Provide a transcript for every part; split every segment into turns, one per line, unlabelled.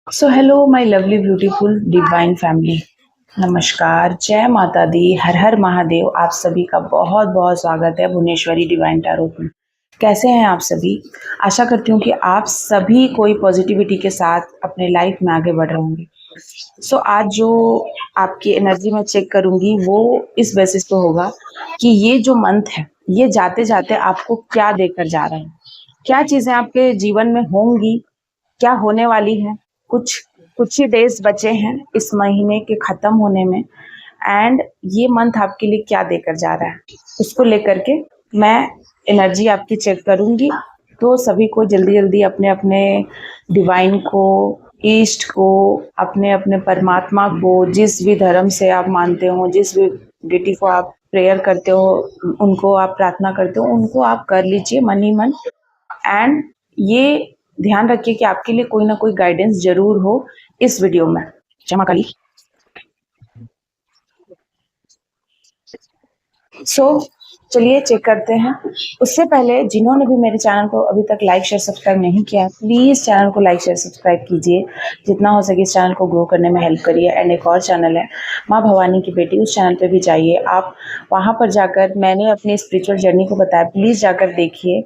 So hello my lovely beautiful divine family. नमस्कार, जय माता दी, हर हर महादेव। आप सभी का बहुत बहुत स्वागत है भुवनेश्वरी डिवाइन टैरोट में। कैसे हैं आप सभी? आशा करती हूँ कि आप सभी कोई पॉजिटिविटी के साथ अपने लाइफ में आगे बढ़ रहे होंगे। सो आज जो आपकी एनर्जी में चेक करूंगी वो इस बेसिस पे होगा कि ये जो मंथ है ये जाते जाते आपको क्या देकर जा रहा है, क्या चीजें आपके जीवन में होंगी, क्या होने वाली है। कुछ कुछ ही डेज बचे हैं इस महीने के खत्म होने में, एंड ये मंथ आपके लिए क्या देकर जा रहा है उसको लेकर के मैं एनर्जी आपकी चेक करूंगी। तो सभी को जल्दी जल्दी अपने अपने डिवाइन को, ईस्ट को, अपने अपने परमात्मा को, जिस भी धर्म से आप मानते हो, जिस भी डिटी को आप प्रेयर करते हो, उनको आप प्रार्थना करते हो, उनको आप कर लीजिए मन ही मन। एंड ये ध्यान रखिए कि आपके लिए कोई ना कोई गाइडेंस जरूर हो इस वीडियो में। जय मां काली। सो चलिए चेक करते हैं। उससे पहले जिन्होंने भी मेरे चैनल को अभी तक लाइक शेयर सब्सक्राइब नहीं किया है, प्लीज़ चैनल को लाइक शेयर सब्सक्राइब कीजिए। जितना हो सके इस चैनल को ग्रो करने में हेल्प करिए। एंड एक और चैनल है माँ भवानी की बेटी, उस चैनल पे भी जाइए आप। वहाँ पर जाकर मैंने अपनी स्पिरिचुअल जर्नी को बताया, प्लीज़ जाकर देखिए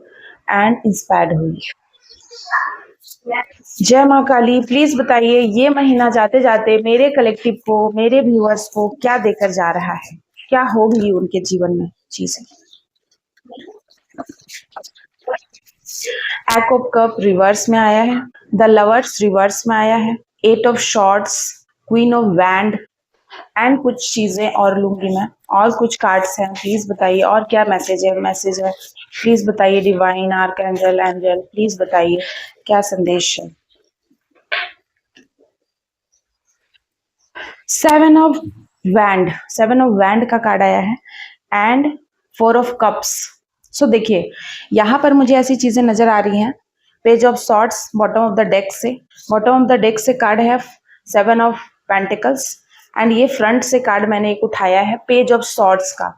एंड इंस्पायर्ड हुई। जय माँ काली। प्लीज बताइए ये महीना जाते जाते मेरे कलेक्टिव को, मेरे व्यूअर्स को क्या देकर जा रहा है, क्या होगी उनके जीवन में चीजें। एट ऑफ कप रिवर्स में आया है, द लवर्स रिवर्स में आया है, eight of swords, queen of wands and कुछ चीजें और लूंगी मैं। और कुछ कार्ड्स हैं, प्लीज बताइए और क्या मैसेज है प्लीज बताइए। Divine arc angel angel please बताइए क्या संदेश है। सेवन ऑफ वैंड का कार्ड आया है एंड फोर ऑफ कप्स। सो देखिए यहाँ पर मुझे ऐसी चीजें नजर आ रही हैं। Page of swords bottom of the deck से कार्ड है सेवन ऑफ पेंटिकल्स, एंड ये फ्रंट से कार्ड मैंने एक उठाया है पेज ऑफ सॉर्ट्स का।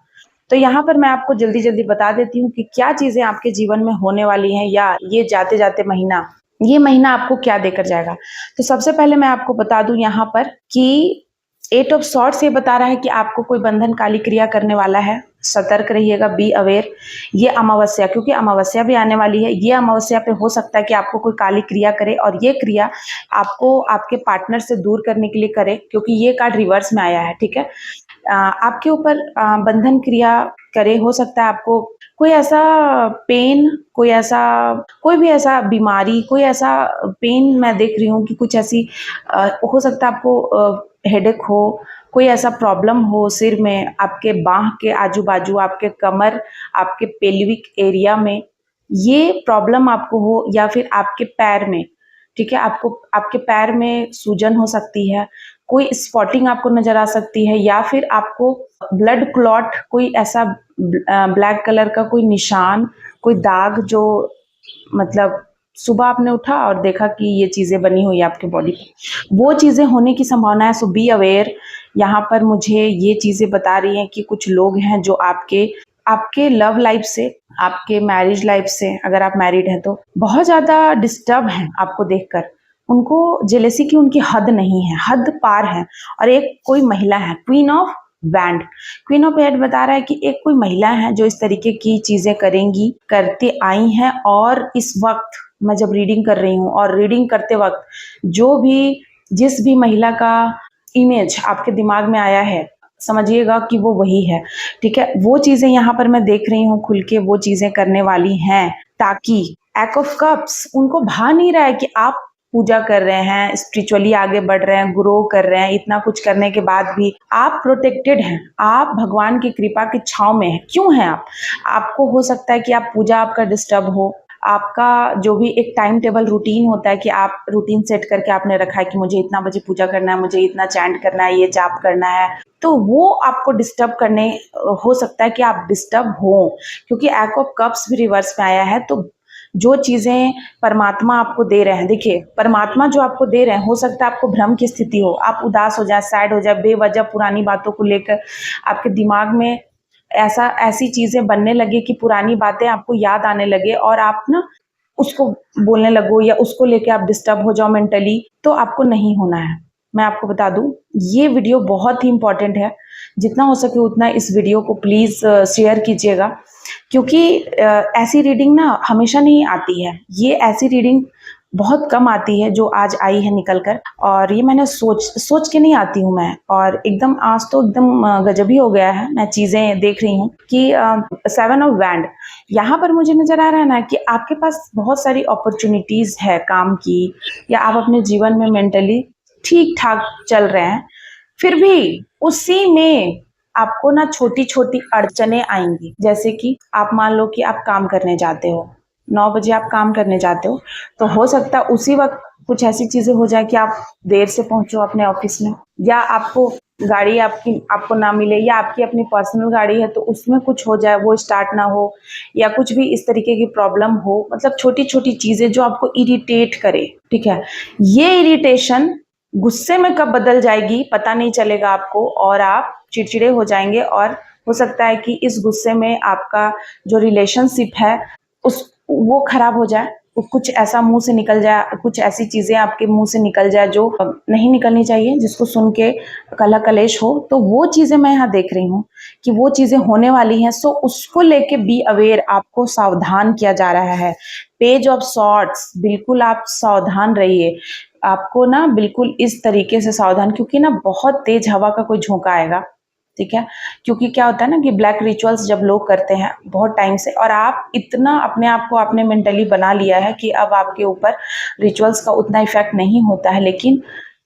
तो यहाँ पर मैं आपको जल्दी जल्दी बता देती हूँ कि क्या चीजें आपके जीवन में होने वाली हैं, या ये जाते जाते ये महीना आपको क्या देकर जाएगा। तो सबसे पहले मैं आपको बता दूं यहाँ पर कि एट ऑफ सॉर्ट्स ये बता रहा है कि आपको कोई बंधन काली क्रिया करने वाला है। सतर्क रहिएगा, बी अवेयर। ये अमावस्या, क्योंकि अमावस्या भी आने वाली है, ये अमावस्या पे हो सकता है कि आपको कोई काली क्रिया करे, और ये क्रिया आपको आपके पार्टनर से दूर करने के लिए करे, क्योंकि ये कार्ड रिवर्स में आया है। ठीक है, आपके ऊपर बंधन क्रिया करे। हो सकता है आपको कोई ऐसा पेन, कोई भी ऐसा बीमारी, कोई ऐसा पेन मैं देख रही हूँ कि कुछ ऐसी हो सकता है आपको हेडेक हो, कोई ऐसा प्रॉब्लम हो सिर में, आपके बाह के आजू बाजू, आपके कमर, आपके पेल्विक एरिया में ये प्रॉब्लम आपको हो, या फिर आपके पैर में। ठीक है, आपको आपके पैर में सूजन हो सकती है, कोई स्पॉटिंग आपको नजर आ सकती है, या फिर आपको ब्लड क्लॉट, कोई ऐसा ब्लैक कलर का कोई निशान, कोई दाग, जो मतलब सुबह आपने उठा और देखा कि ये चीजें बनी हुई है आपके बॉडी पे, वो चीजें होने की संभावना है। सो बी अवेयर। यहाँ पर मुझे ये चीजें बता रही हैं कि कुछ लोग हैं जो आपके आपके लव लाइफ से, आपके मैरिज लाइफ से, अगर आप मैरिड हैं तो बहुत ज्यादा डिस्टर्ब हैं आपको देखकर। उनको जेलेसी की उनकी हद नहीं है, हद पार है। और एक कोई महिला है, queen of band. Queen of band बता रहा है कि एक कोई महिला है जो इस तरीके की चीजें करेंगी, करते आई हैं। और इस वक्त मैं जब रीडिंग कर रही हूँ, और रीडिंग करते वक्त जो भी, जिस भी महिला का इमेज आपके दिमाग में आया है, समझिएगा कि वो वही है। ठीक है, वो चीजें यहाँ पर मैं देख रही हूँ खुल के, वो चीजें करने वाली हैं, ताकि एट ऑफ कप्स उनको भा नहीं रहा है कि आप पूजा कर रहे हैं, स्पिरिचुअली आगे बढ़ रहे हैं, ग्रो कर रहे हैं, इतना कुछ करने के बाद भी आप प्रोटेक्टेड हैं, आप भगवान की कृपा की छांव में हैं। क्यों हैं आप? आपको हो सकता है कि आप पूजा, आपका डिस्टर्ब हो, आपका जो भी एक टाइम टेबल रूटीन होता है कि आप रूटीन सेट करके आपने रखा है कि मुझे इतना बजे पूजा करना है, मुझे इतना चैंट करना है, ये जाप करना है, तो वो आपको डिस्टर्ब करने, हो सकता है कि आप डिस्टर्ब हो, क्योंकि एट ऑफ कप्स भी रिवर्स में आया है। तो जो चीजें परमात्मा आपको दे रहे हैं, देखिए परमात्मा जो आपको दे रहे हैं, हो सकता है आपको भ्रम की स्थिति हो, आप उदास हो जाए, सैड हो जाए, बेवजह पुरानी बातों को लेकर आपके दिमाग में ऐसी चीजें बनने लगे कि पुरानी बातें आपको याद आने लगे, और आप ना उसको बोलने लगो या उसको लेके आप डिस्टर्ब हो जाओ मेंटली, तो आपको नहीं होना है। मैं आपको बता दूं, ये वीडियो बहुत ही इंपॉर्टेंट है। जितना हो सके उतना इस वीडियो को प्लीज शेयर कीजिएगा, क्योंकि ऐसी रीडिंग ना हमेशा नहीं आती है। ये ऐसी रीडिंग बहुत कम आती है जो आज आई है निकल कर, और ये मैंने सोच सोच के नहीं आती हूँ मैं, और एकदम आज तो एकदम गजब ही हो गया है। मैं चीजें देख रही हूँ कि 7 ऑफ वैंड यहाँ पर मुझे नजर आ रहा है ना कि आपके पास बहुत सारी अपॉर्चुनिटीज है काम की, या आप अपने जीवन में मेंटली ठीक ठाक चल रहे हैं, फिर भी उसी में आपको ना छोटी छोटी अड़चने आएंगी। जैसे कि आप मान लो कि आप काम करने जाते हो, 9 बजे आप काम करने जाते हो, तो हो सकता है उसी वक्त कुछ ऐसी चीजें हो जाए कि आप देर से पहुंचो अपने ऑफिस में, या आपको गाड़ी आपको ना मिले, या आपकी अपनी पर्सनल गाड़ी है तो उसमें कुछ हो जाए, वो स्टार्ट ना हो, या कुछ भी इस तरीके की प्रॉब्लम हो। मतलब छोटी छोटी चीजें जो आपको इरिटेट करे, ठीक है। ये इरिटेशन गुस्से में कब बदल जाएगी पता नहीं चलेगा आपको, और आप चिड़चिड़े हो जाएंगे, और हो सकता है कि इस गुस्से में आपका जो रिलेशनशिप है उस वो खराब हो जाए, कुछ ऐसा मुंह से निकल जाए, कुछ ऐसी चीजें आपके मुंह से निकल जाए जो नहीं निकलनी चाहिए, जिसको सुन के कलह कलेश हो। तो वो चीजें मैं यहाँ देख रही हूँ कि वो चीजें होने वाली हैं। सो उसको लेके बी अवेयर, आपको सावधान किया जा रहा है। पेज ऑफ सॉर्ट्स, बिल्कुल आप सावधान रहिए। आपको ना बिल्कुल इस तरीके से सावधान, क्योंकि ना बहुत तेज हवा का कोई झोंका आएगा, ठीक है। क्योंकि क्या होता है ना कि ब्लैक रिचुअल्स जब लोग करते हैं बहुत टाइम से, और आप इतना अपने आप को आपने मेंटली बना लिया है कि अब आपके ऊपर रिचुअल्स का उतना इफेक्ट नहीं होता है, लेकिन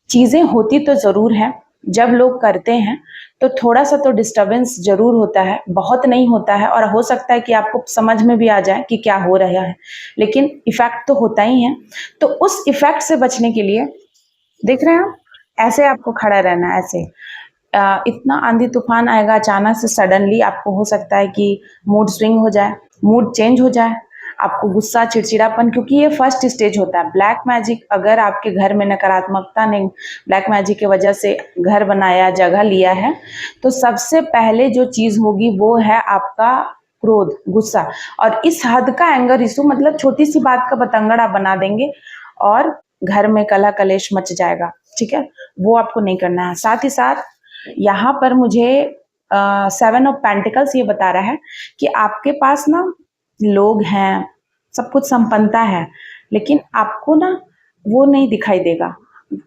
चीजें होती तो जरूर है। जब लोग करते हैं तो थोड़ा सा तो डिस्टरबेंस जरूर होता है, बहुत नहीं होता है, और हो सकता है कि आपको समझ में भी आ जाए कि क्या हो रहा है, लेकिन इफेक्ट तो होता ही है। तो उस इफेक्ट से बचने के लिए देख रहे हैं आप, ऐसे आपको खड़ा रहना है, ऐसे इतना आंधी तूफान आएगा अचानक से, सडनली आपको हो सकता है कि मूड स्विंग हो जाए, मूड चेंज हो जाए, आपको गुस्सा चिड़चिड़ापन, क्योंकि ये फर्स्ट स्टेज होता है। ब्लैक मैजिक अगर आपके घर में नकारात्मकता ने ब्लैक मैजिक की वजह से घर बनाया, जगह लिया है, तो सबसे पहले जो चीज होगी वो है आपका क्रोध, गुस्सा। और इस हद का एंगर इशू, मतलब छोटी सी बात का बतंगड़ आप बना देंगे और घर में कलह कलेश मच जाएगा, ठीक है। वो आपको नहीं करना है। साथ ही साथ यहाँ पर मुझे 7 ऑफ पेंटिकल्स ये बता रहा है कि आपके पास ना लोग हैं, सब कुछ संपन्नता है, लेकिन आपको ना वो नहीं दिखाई देगा,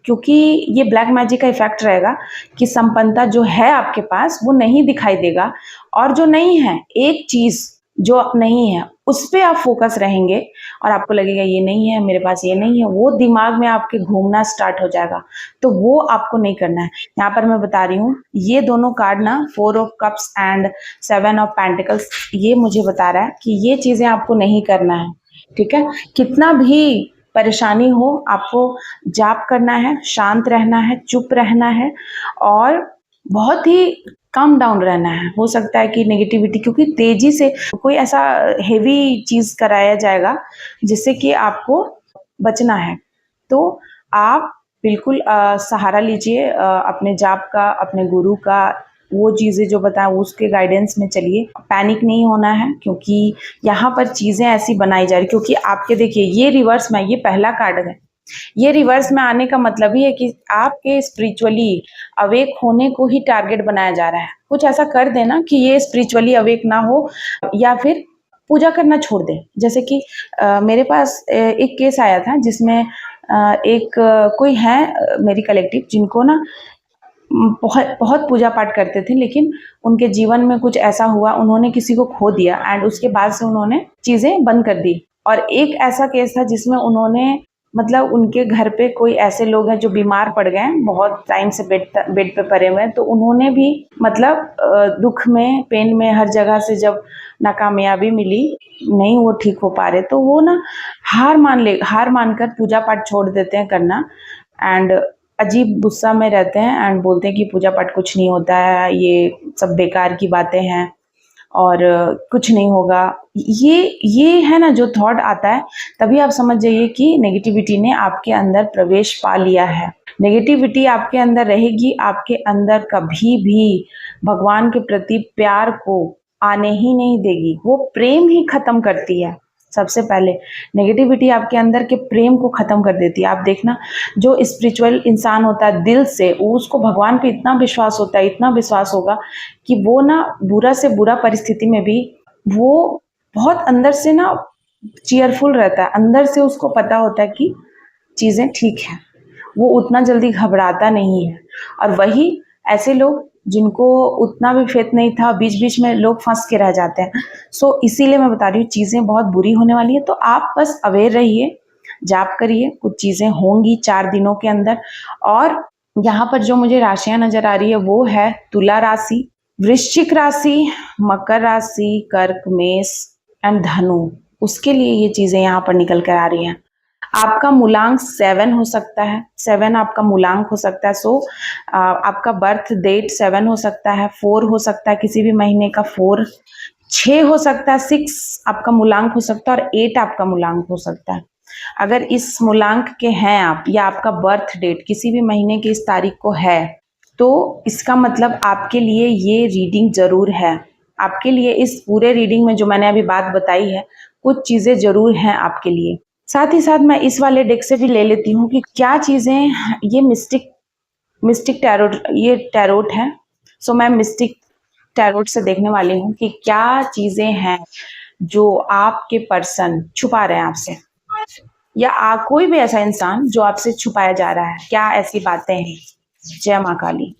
क्योंकि ये ब्लैक मैजिक का इफेक्ट रहेगा कि संपन्नता जो है आपके पास वो नहीं दिखाई देगा, और जो नहीं है, एक चीज जो अब नहीं है उस पे आप फोकस रहेंगे, और आपको लगेगा ये नहीं है मेरे पास, ये नहीं है, वो दिमाग में आपके घूमना स्टार्ट हो जाएगा। तो वो आपको नहीं करना है। यहाँ पर मैं बता रही हूँ, ये दोनों कार्ड ना 4 of cups and 7 of pentacles, ये मुझे बता रहा है कि ये चीजें आपको नहीं करना है, ठीक है। कितना भी परेशानी हो, आपको जाप करना है, शांत रहना है, चुप रहना है, और बहुत ही काम डाउन रहना है। हो सकता है कि नेगेटिविटी, क्योंकि तेजी से कोई ऐसा हेवी चीज कराया जाएगा जिससे कि आपको बचना है। तो आप बिल्कुल सहारा लीजिए अपने जाप का, अपने गुरु का, वो चीजें जो बताएं उसके गाइडेंस में चलिए। पैनिक नहीं होना है, क्योंकि यहाँ पर चीजें ऐसी बनाई जा रही, क्योंकि आपके देखिए ये रिवर्स में, ये पहला कार्ड है, ये रिवर्स में आने का मतलब ही है कि आपके स्पिरिचुअली अवेक होने को ही टारगेट बनाया जा रहा है। कुछ ऐसा कर देना कि ये स्पिरिचुअली अवेक ना हो, या फिर पूजा करना छोड़ दे। जैसे कि मेरे पास एक केस आया था जिसमें एक कोई है मेरी कलेक्टिव, जिनको ना बहुत बहुत पूजा पाठ करते थे, लेकिन उनके जीवन में कुछ ऐसा हुआ, उन्होंने किसी को खो दिया, एंड उसके बाद से उन्होंने चीजें बंद कर दी। और एक ऐसा केस था जिसमें उन्होंने, मतलब उनके घर पे कोई ऐसे लोग हैं जो बीमार पड़ गए हैं, बहुत टाइम से बेड पे पड़े हुए हैं, तो उन्होंने भी मतलब दुख में, पेन में, हर जगह से जब नाकामयाबी मिली, नहीं वो ठीक हो पा रहे, तो वो ना हार मानकर पूजा पाठ छोड़ देते हैं करना, एंड अजीब गुस्सा में रहते हैं, एंड बोलते हैं कि पूजा पाठ कुछ नहीं होता है, ये सब बेकार की बातें हैं, और कुछ नहीं होगा। ये है ना जो थॉट आता है, तभी आप समझ जाइए कि नेगेटिविटी ने आपके अंदर प्रवेश पा लिया है। नेगेटिविटी आपके अंदर रहेगी, आपके अंदर कभी भी भगवान के प्रति प्यार को आने ही नहीं देगी, वो प्रेम ही खत्म करती है। सबसे पहले नेगेटिविटी आपके अंदर के प्रेम को खत्म कर देती है। आप देखना, जो स्पिरिचुअल इंसान होता है दिल से, वो उसको भगवान पे इतना विश्वास होता है, इतना विश्वास होगा कि वो ना बुरा से बुरा परिस्थिति में भी वो बहुत अंदर से ना चीयरफुल रहता है। अंदर से उसको पता होता है कि चीज़ें ठीक हैं, वो उतना जल्दी घबराता नहीं है। और वही ऐसे लोग जिनको उतना भी फेथ नहीं था, बीच बीच में लोग फंस के रह जाते हैं। सो इसीलिए मैं बता रही हूँ, चीज़ें बहुत बुरी होने वाली है, तो आप बस अवेयर रहिए, जाप करिए, कुछ चीज़ें होंगी 4 दिनों के अंदर। और यहाँ पर जो मुझे राशियां नजर आ रही है वो है तुला राशि, वृश्चिक राशि, मकर राशि, कर्क, मेष एंड धनु। उसके लिए ये चीजें यहाँ पर निकल कर आ रही हैं। आपका मूलांक 7 हो सकता है, 7 आपका मूलांक हो सकता है। सो आपका बर्थ डेट 7 हो सकता है, 4 हो सकता है, किसी भी महीने का 4, 6 हो सकता है, 6 आपका मूलांक हो सकता है और 8 आपका मूलांक हो सकता है। अगर इस मूलांक के हैं आप, या आपका बर्थ डेट किसी भी महीने की इस तारीख को है, तो इसका मतलब आपके लिए ये रीडिंग जरूर है। आपके लिए इस पूरे रीडिंग में जो मैंने अभी बात बताई है, कुछ चीजें जरूर हैं आपके लिए। साथ ही साथ मैं इस वाले डेक से भी ले लेती हूँ कि क्या चीजें, ये मिस्टिक टैरोट, ये टैरोट है। सो मैं मिस्टिक टैरोट से देखने वाली हूँ कि क्या चीजें हैं जो आपके पर्सन छुपा रहे हैं आपसे, या कोई भी ऐसा इंसान जो आपसे छुपाया जा रहा है। क्या ऐसी बातें हैं? जय माँ काली,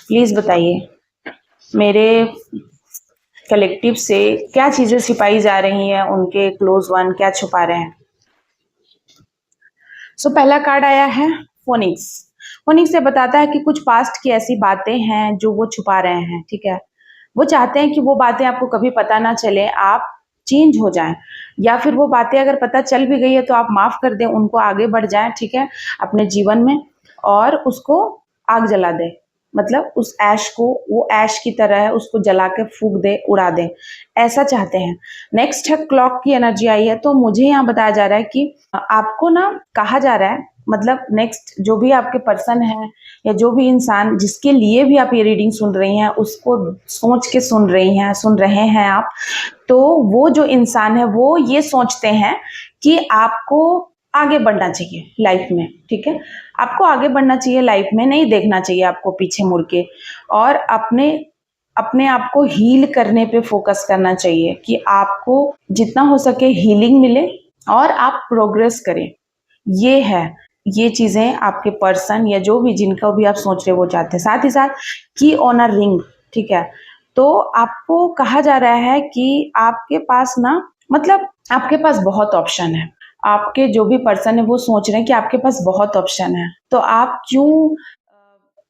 प्लीज बताइए मेरे कलेक्टिव से क्या चीजें छिपाई जा रही हैं, उनके क्लोज वन क्या छुपा रहे हैं। सो पहला कार्ड आया है फोनिक्स। फोनिक्स से बताता है कि कुछ पास्ट की ऐसी बातें हैं जो वो छुपा रहे हैं, ठीक है। वो चाहते हैं कि वो बातें आपको कभी पता ना चले, आप चेंज हो जाएं, या फिर वो बातें अगर पता चल भी गई है तो आप माफ कर दें उनको, आगे बढ़ जाएं, ठीक है, अपने जीवन में, और उसको आग जला दें। मतलब उस ऐश को, वो ऐश की तरह है, उसको जला के फूक दे, उड़ा दे, ऐसा चाहते हैं। नेक्स्ट है क्लॉक की एनर्जी आई है, तो मुझे यहाँ बताया जा रहा है कि आपको ना कहा जा रहा है, मतलब नेक्स्ट जो भी आपके पर्सन है या जो भी इंसान जिसके लिए भी आप ये रीडिंग सुन रही हैं, उसको सोच के सुन रहे हैं आप, तो वो जो इंसान है वो ये सोचते हैं कि आपको आगे बढ़ना चाहिए लाइफ में, ठीक है। आपको आगे बढ़ना चाहिए लाइफ में, नहीं देखना चाहिए आपको पीछे मुड़ के, और अपने आप को हील करने पे फोकस करना चाहिए कि आपको जितना हो सके हीलिंग मिले और आप प्रोग्रेस करें। ये है, ये चीजें आपके पर्सन या जो भी जिनका भी आप सोच रहे वो चाहते हैं। साथ ही साथ की ऑन अ रिंग, ठीक है। तो आपको कहा जा रहा है कि आपके पास ना, मतलब आपके पास बहुत ऑप्शन है। आपके जो भी पर्सन है वो सोच रहे हैं कि आपके पास बहुत ऑप्शन है, तो आप क्यों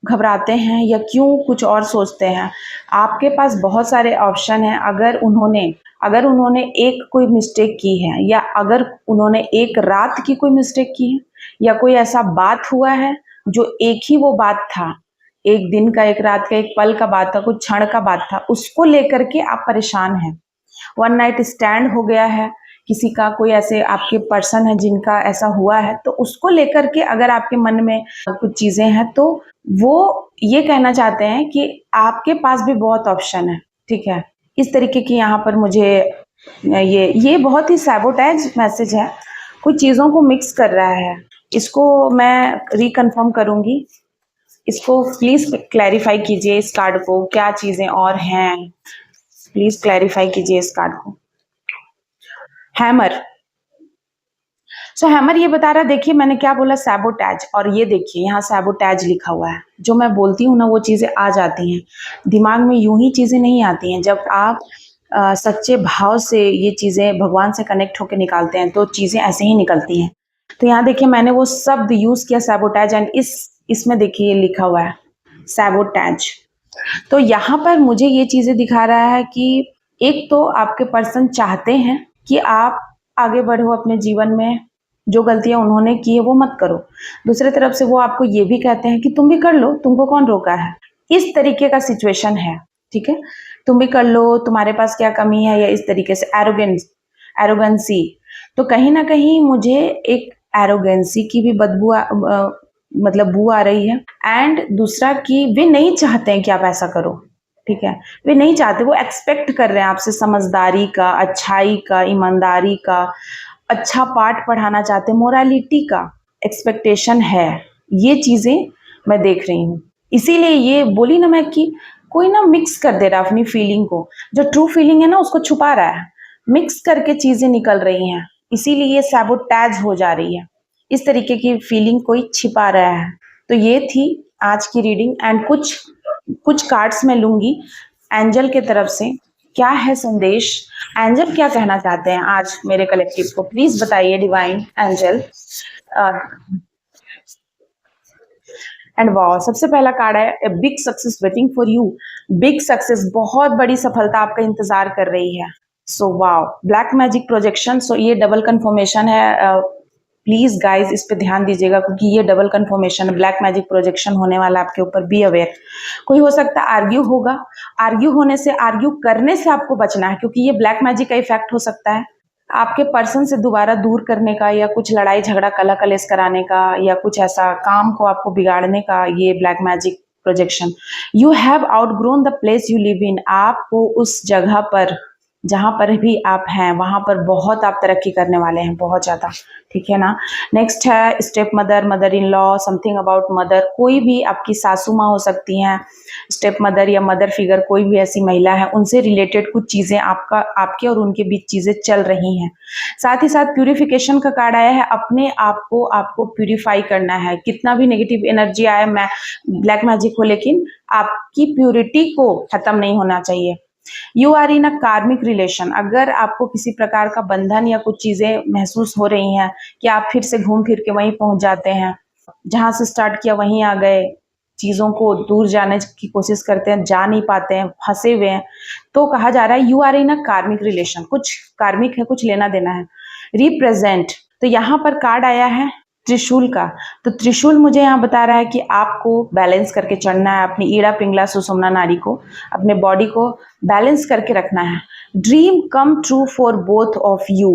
घबराते हैं या क्यों कुछ और सोचते हैं। आपके पास बहुत सारे ऑप्शन हैं। अगर उन्होंने एक कोई मिस्टेक की है, या अगर उन्होंने एक रात की कोई मिस्टेक की है, या कोई ऐसा बात हुआ है जो एक ही वो बात था, एक दिन का, एक रात का, एक पल का बात था, कुछ क्षण का बात था, उसको लेकर के आप परेशान हैं। वन नाइट स्टैंड हो गया है किसी का, कोई ऐसे आपके पर्सन है जिनका ऐसा हुआ है, तो उसको लेकर के अगर आपके मन में कुछ चीजें हैं, तो वो ये कहना चाहते हैं कि आपके पास भी बहुत ऑप्शन है, ठीक है। इस तरीके की यहाँ पर मुझे ये बहुत ही सैबोटेज मैसेज है, कुछ चीजों को मिक्स कर रहा है। इसको मैं रिकन्फर्म करूंगी, इसको प्लीज क्लैरिफाई कीजिए, इस कार्ड को क्या चीजें और हैं, प्लीज क्लैरिफाई कीजिए इस कार्ड को। हैमर। सो हैमर ये बता रहा है, देखिए मैंने क्या बोला, सैबोटैज, और ये देखिए यहाँ सैबोटैज लिखा हुआ है। जो मैं बोलती हूँ ना वो चीजें आ जाती हैं दिमाग में, यूं ही चीजें नहीं आती हैं। जब आप सच्चे भाव से ये चीजें भगवान से कनेक्ट होकर निकालते हैं तो चीजें ऐसे ही निकलती हैं। तो यहाँ देखिए मैंने वो शब्द यूज किया सैबोटैज, एंड इसमें देखिए लिखा हुआ है सैबोटैज। तो यहाँ पर मुझे ये चीजें दिखा रहा है कि एक तो आपके पर्सन चाहते हैं कि आप आगे बढ़ो अपने जीवन में, जो गलतियां उन्होंने की है वो मत करो। दूसरी तरफ से वो आपको ये भी कहते हैं कि तुम भी कर लो, तुमको कौन रोका है। इस तरीके का सिचुएशन है, ठीक है। तुम भी कर लो, तुम्हारे पास क्या कमी है, या इस तरीके से एरोगेंसी। तो कहीं ना कहीं मुझे एक एरोगेंसी की भी मतलब बू आ रही है। एंड दूसरा कि वे नहीं चाहते हैं कि आप ऐसा करो, ठीक है, वे नहीं चाहते, वो एक्सपेक्ट कर रहे हैं आपसे समझदारी का, अच्छाई का, ईमानदारी का, अच्छा पाठ पढ़ाना चाहते हैं, मोरालिटी का एक्सपेक्टेशन है। ये चीजें मैं देख रही हूँ, इसीलिए ये बोली ना मैं कि कोई ना मिक्स कर दे रहा है अपनी फीलिंग को, जो ट्रू फीलिंग है ना उसको छुपा रहा है, मिक्स करके चीजें निकल रही हैं, इसीलिए ये सैबोटैज हो जा रही है, इस तरीके की फीलिंग कोई छिपा रहा है। तो ये थी आज की रीडिंग एंड कुछ कुछ कार्ड्स मैं लूंगी एंजल के तरफ से। क्या है संदेश, एंजल क्या कहना चाहते हैं आज मेरे कलेक्टिव को, प्लीज बताइए डिवाइन एंजल। एंड वाओ, सबसे पहला कार्ड है a big success waiting for you. Big success, बहुत बड़ी सफलता आपका इंतजार कर रही है। So wow, black magic projection, so ये डबल कंफर्मेशन है। प्लीज गाइज इस पे ध्यान दीजिएगा क्योंकि ये double confirmation, black magic projection होने वाला आपके ऊपर, बी अवेयर। कोई हो सकता है आर्ग्यू होगा, आर्ग्यू होने से, आर्ग्यू करने से आपको बचना है क्योंकि ये ब्लैक मैजिक का इफेक्ट हो सकता है। आपके पर्सन से दोबारा दूर करने का या कुछ लड़ाई झगड़ा कला कलेश कराने का या कुछ ऐसा काम को आपको बिगाड़ने का ये black magic projection. You have outgrown the place you live in, आपको उस जगह पर जहां पर भी आप हैं वहां पर बहुत आप तरक्की करने वाले हैं, बहुत ज्यादा, ठीक है ना। नेक्स्ट है step mother, mother in law, something about mother, कोई भी आपकी सासू माँ हो सकती हैं, स्टेप मदर या मदर फिगर, कोई भी ऐसी महिला है, उनसे रिलेटेड कुछ चीजें आपके और उनके बीच चीजें चल रही हैं। साथ ही साथ प्यूरिफिकेशन का कार्ड आया है, अपने आप को आपको प्यूरिफाई करना है, कितना भी नेगेटिव एनर्जी आए मैं ब्लैक मैजिक हो, लेकिन आपकी प्यूरिटी को खत्म नहीं होना चाहिए। यू आर इन अ कार्मिक रिलेशन, अगर आपको किसी प्रकार का बंधन या कुछ चीजें महसूस हो रही हैं कि आप फिर से घूम फिर के वहीं पहुंच जाते हैं, जहां से स्टार्ट किया वहीं आ गए, चीजों को दूर जाने की कोशिश करते हैं, जा नहीं पाते हैं, फंसे हुए हैं, तो कहा जा रहा है यू आर इन अ कार्मिक रिलेशन, कुछ कार्मिक है, कुछ लेना देना है। रिप्रेजेंट, तो यहाँ पर कार्ड आया है त्रिशूल का, तो त्रिशूल मुझे यहाँ बता रहा है कि आपको बैलेंस करके चढ़ना है, अपनी ईड़ा पिंगला सुषुम्ना नाड़ी को, अपने बॉडी को बैलेंस करके रखना है। Dream come true for both of you,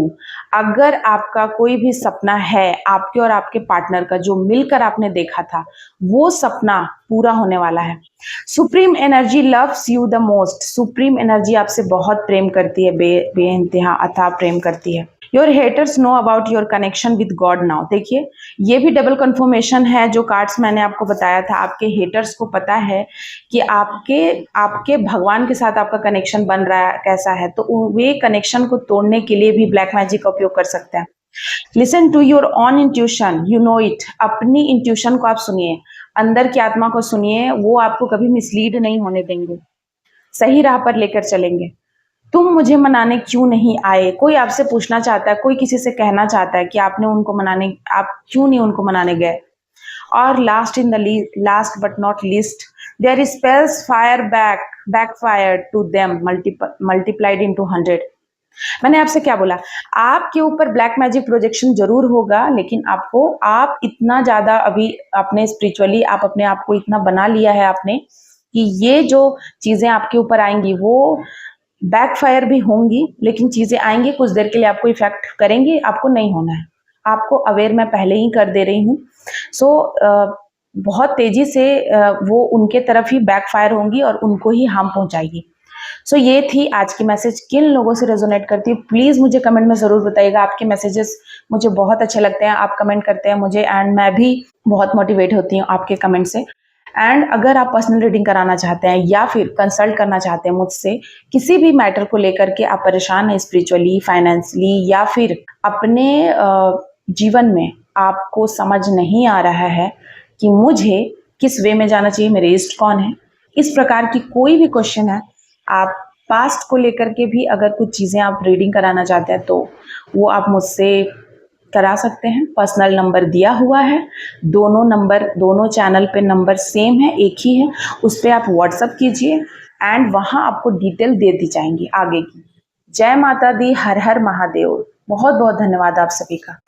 अगर आपका कोई भी सपना है आपके और आपके पार्टनर का जो मिलकर आपने देखा था, वो सपना पूरा होने वाला है। Supreme energy loves you the most, supreme energy आपसे बहुत प्रेम करती है, बेइंतहा अथाह प्रेम करती है। Your haters know about your connection with God now, देखिए ये भी डबल कंफर्मेशन है, जो कार्ड्स मैंने आपको बताया था, आपके हेटर्स को पता है कि आपके भगवान के साथ आपका कनेक्शन बन रहा है कैसा है, तो वे कनेक्शन को तोड़ने के लिए भी ब्लैक मैजिक का उपयोग कर सकते हैं। Listen to your own intuition, you know it, अपनी इंट्यूशन को आप सुनिए, अंदर की आत्मा को सुनिए, वो आपको कभी मिसलीड नहीं होने देंगे, सही राह पर लेकर चलेंगे। तुम मुझे मनाने क्यों नहीं आए, कोई आपसे पूछना चाहता है, कोई किसी से कहना चाहता है कि आपने उनको मनाने, आप क्यों नहीं उनको मनाने गए। और last but not least, there spells fire backfire to them multiplied into 100। मैंने आपसे क्या बोला, आपके ऊपर ब्लैक मैजिक प्रोजेक्शन जरूर होगा, लेकिन आप इतना ज्यादा अभी अपने स्पिरिचुअली आप अपने आप को इतना बना लिया है आपने कि ये जो चीजें आपके ऊपर आएंगी वो बैकफायर भी होंगी, लेकिन चीजें आएंगी कुछ देर के लिए, आपको इफेक्ट करेंगी, आपको नहीं होना है, आपको अवेयर मैं पहले ही कर दे रही हूँ। सो बहुत तेजी से वो उनके तरफ ही बैकफायर होंगी और उनको ही हार्म पहुंचाएगी। सो ये थी आज की मैसेज, किन लोगों से रेजोनेट करती है प्लीज मुझे कमेंट में जरूर बताइएगा। आपके मैसेजेस मुझे बहुत अच्छे लगते हैं, आप कमेंट करते हैं मुझे, एंड मैं भी बहुत मोटिवेट होती हूँ आपके कमेंट से। एंड अगर आप पर्सनल रीडिंग कराना चाहते हैं या फिर कंसल्ट करना चाहते हैं मुझसे किसी भी मैटर को लेकर के, आप परेशान हैं स्पिरिचुअली, फाइनेंशियली, या फिर अपने जीवन में आपको समझ नहीं आ रहा है कि मुझे किस वे में जाना चाहिए, मेरे इष्ट कौन है, इस प्रकार की कोई भी क्वेश्चन है, आप पास्ट को लेकर के भी अगर कुछ चीज़ें आप रीडिंग कराना चाहते हैं तो वो आप मुझसे करा सकते हैं। पर्सनल नंबर दिया हुआ है, दोनों चैनल पे नंबर सेम है, एक ही है, उस पर आप व्हाट्सअप कीजिए एंड वहाँ आपको डिटेल दे दी जाएंगी आगे की। जय माता दी, हर हर महादेव, बहुत बहुत धन्यवाद आप सभी का।